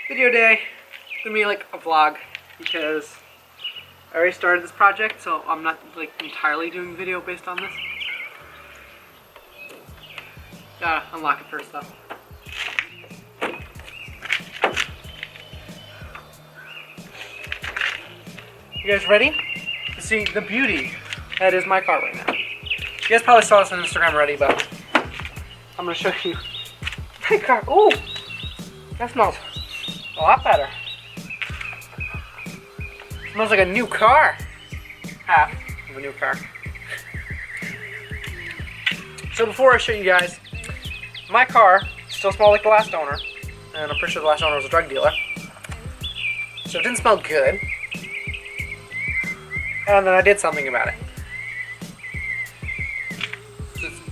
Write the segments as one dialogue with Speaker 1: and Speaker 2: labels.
Speaker 1: Video day. It's gonna be like a vlog because I already started this project, so I'm not like entirely doing video based on this. Gotta unlock it first though. You guys ready to see the beauty that is my car right now? You guys probably saw this on Instagram already, but I'm gonna show you my car. Ooh, that smells a lot better. It smells like a new car. Half of a new car. So before I show you guys, my car still smells like the last owner, and I'm pretty sure the last owner was a drug dealer. So it didn't smell good. And then I did something about it.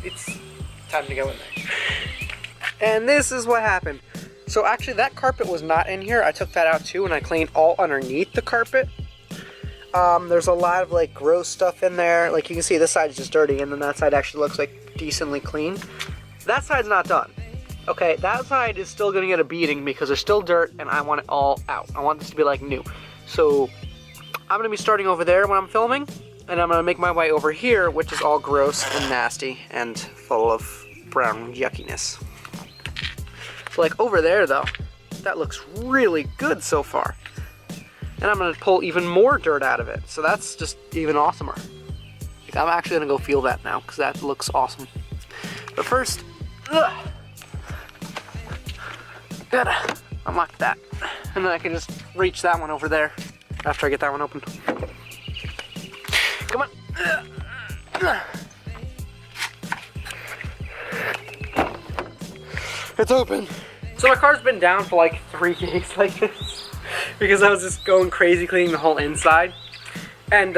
Speaker 1: It's time to go in there. And this is what happened. So actually that carpet was not in here. I took that out too and I cleaned all underneath the carpet. There's a lot of like gross stuff in there. Like you can see this side is just dirty and then that side actually looks like decently clean. That side's not done. Okay, that side is still gonna get a beating because there's still dirt and I want it all out. I want this to be like new. So I'm gonna be starting over there when I'm filming and I'm gonna make my way over here, which is all gross and nasty and full of brown yuckiness. So like over there though, that looks really good so far. And I'm gonna pull even more dirt out of it. So that's just even awesomer. Like, I'm actually gonna go feel that now because that looks awesome. But first, gotta unlock that. And then I can just reach that one over there after I get that one open. Come on. It's open. So my car's been down for like 3 days like this because I was just going crazy cleaning the whole inside. And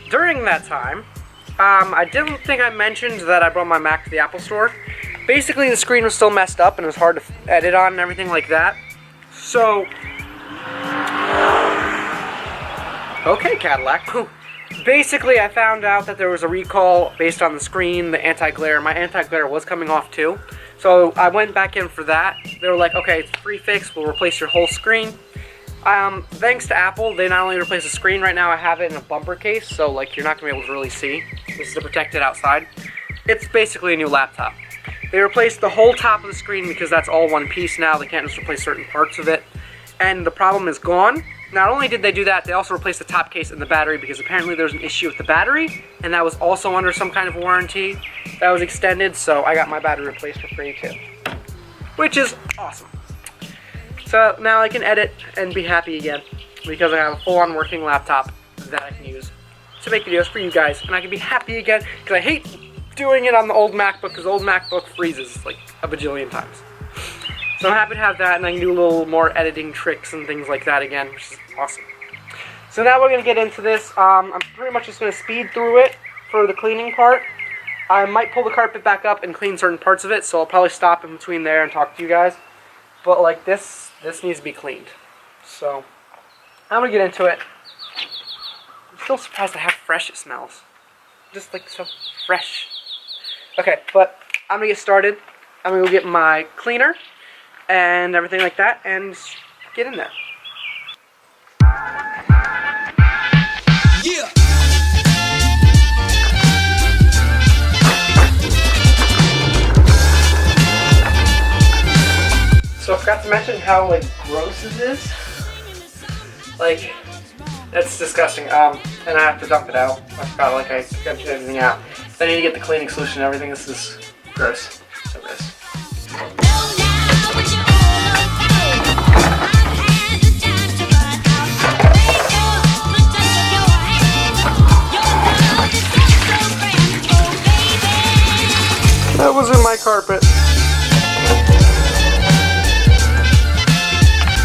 Speaker 1: during that time, I didn't think I mentioned that I brought my Mac to the Apple store. Basically the screen was still messed up and it was hard to edit on and everything like that. So, okay Cadillac. Basically I found out that there was a recall based on the screen, the anti-glare. My anti-glare was coming off too. So I went back in for that. They were like, okay, it's a free fix, we'll replace your whole screen. Thanks to Apple, they not only replaced the screen, right now I have it in a bumper case, so like you're not gonna be able to really see. This is to protect it outside. It's basically a new laptop. They replaced the whole top of the screen because that's all one piece now. They can't just replace certain parts of it. And the problem is gone. Not only did they do that, they also replaced the top case and the battery because apparently there's an issue with the battery, and that was also under some kind of warranty that was extended, so I got my battery replaced for free too. Which is awesome. So now I can edit and be happy again because I have a full-on working laptop that I can use to make videos for you guys, and I can be happy again because I hate doing it on the old MacBook because the old MacBook freezes like a bajillion times. So I'm happy to have that and I can do a little more editing tricks and things like that again, which is awesome. So now we're going to get into this. I'm pretty much just going to speed through it for the cleaning part. I might pull the carpet back up and clean certain parts of it, so I'll probably stop in between there and talk to you guys. But like this needs to be cleaned. So I'm going to get into it. I'm still surprised at how fresh it smells. Just like so fresh. Okay, but I'm going to get started. I'm going to go get my cleaner and everything like that and get in there. Yeah. So I forgot to mention how like gross this is. Like, that's disgusting. And I have to dump it out. I forgot like I emptied everything out. Then I need to get the cleaning solution and everything. This is gross. So gross. That was in my carpet.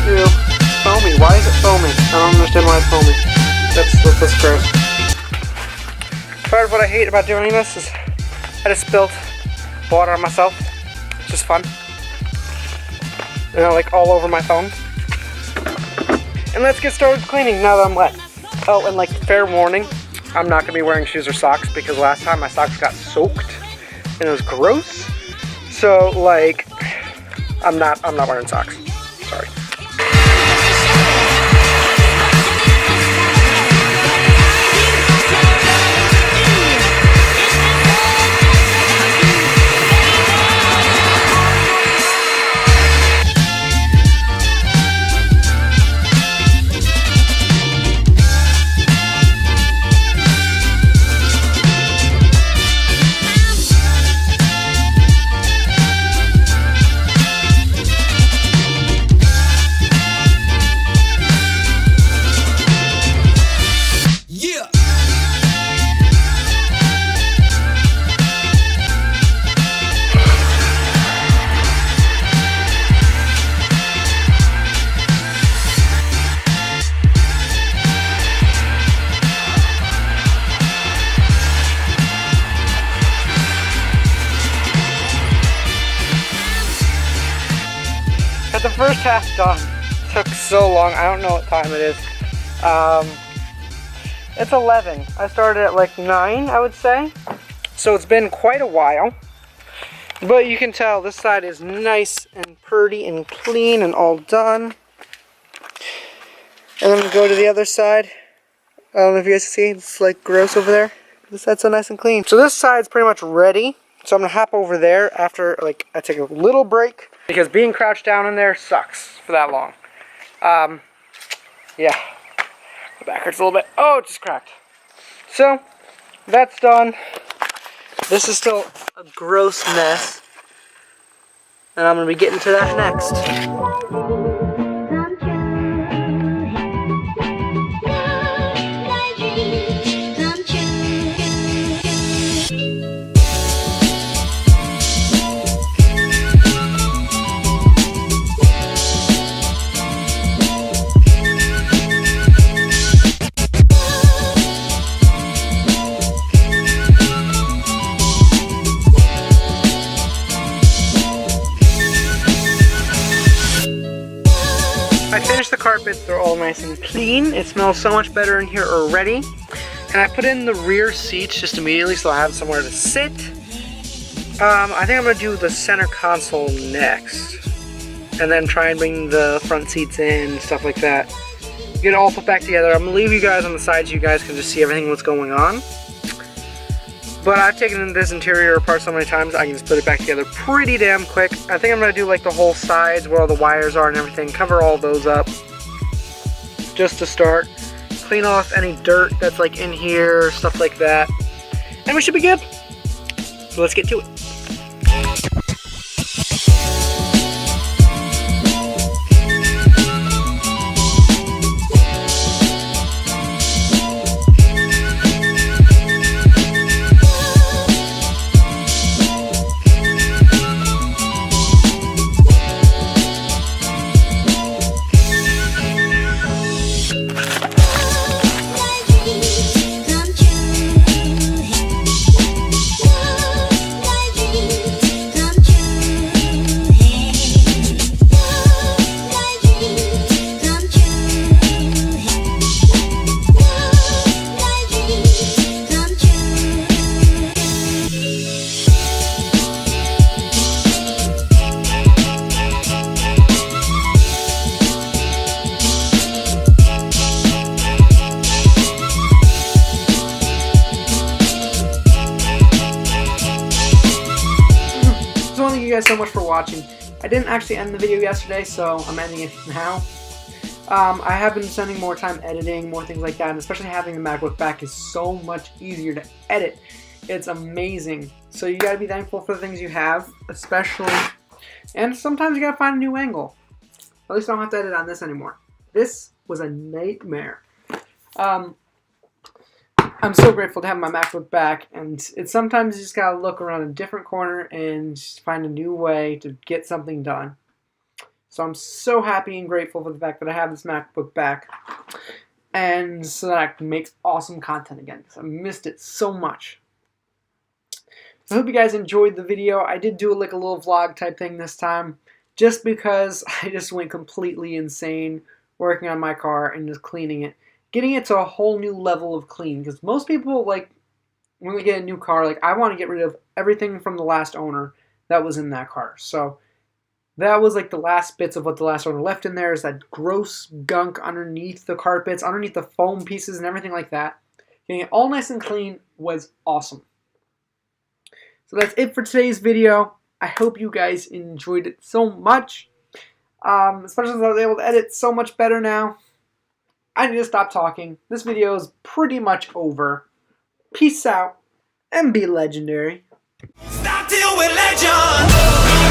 Speaker 1: Ew. Foamy. Why is it foamy? I don't understand why it's foamy. That's gross. Part of what I hate about doing this is I just spilled water on myself. It's just fun. You know, like all over my phone. And let's get started cleaning now that I'm wet. Oh, and like fair warning, I'm not gonna be wearing shoes or socks because last time my socks got soaked and it was gross. So like, I'm not wearing socks. sorry. Got the first half done. Took so long. I don't know what time it is. It's 11. I started at like 9, I would say. So it's been quite a while. But you can tell this side is nice and pretty and clean and all done. And then we go to the other side. I don't know if you guys can see. It's like gross over there. This side's so nice and clean. So this side's pretty much ready. So I'm gonna hop over there after like I take a little break. Because being crouched down in there sucks for that long. Yeah. The back hurts a little bit. Oh, it just cracked. So, that's done. This is still a gross mess. And I'm going to be getting to that next. I finished the carpets, they're all nice and clean. It smells so much better in here already. And I put in the rear seats just immediately so I have somewhere to sit. I think I'm going to do the center console next. And then try and bring the front seats in, stuff like that. Get it all put back together. I'm going to leave you guys on the sides so you guys can just see everything what's going on. But I've taken this interior apart so many times, I can just put it back together pretty damn quick. I think I'm going to do like the whole sides where all the wires are and everything, cover all those up. Just to start. Clean off any dirt that's like in here, stuff like that. And we should be good. So let's get to it. Thank you guys so much for watching. I didn't actually end the video yesterday, so I'm ending it now. I have been spending more time editing, more things like that, and especially having the MacBook back is so much easier to edit. It's amazing. So you gotta be thankful for the things you have, especially, and sometimes you gotta find a new angle. At least I don't have to edit on this anymore. This was a nightmare. I'm so grateful to have my MacBook back, and it's sometimes you just gotta look around a different corner and just find a new way to get something done. So I'm so happy and grateful for the fact that I have this MacBook back, and so that I can make awesome content again, because I missed it so much. So I hope you guys enjoyed the video. I did do like a little vlog type thing this time, just because I just went completely insane working on my car and just cleaning it. Getting it to a whole new level of clean, because most people, like, when we get a new car, like, I want to get rid of everything from the last owner that was in that car. So that was like the last bits of what the last owner left in there, is that gross gunk underneath the carpets, underneath the foam pieces and everything like that. Getting it all nice and clean was awesome. So that's it for today's video. I hope you guys enjoyed it so much. Especially since I was able to edit so much better now. I need to stop talking. This video is pretty much over. Peace out and be legendary.
Speaker 2: Stop till we're legend.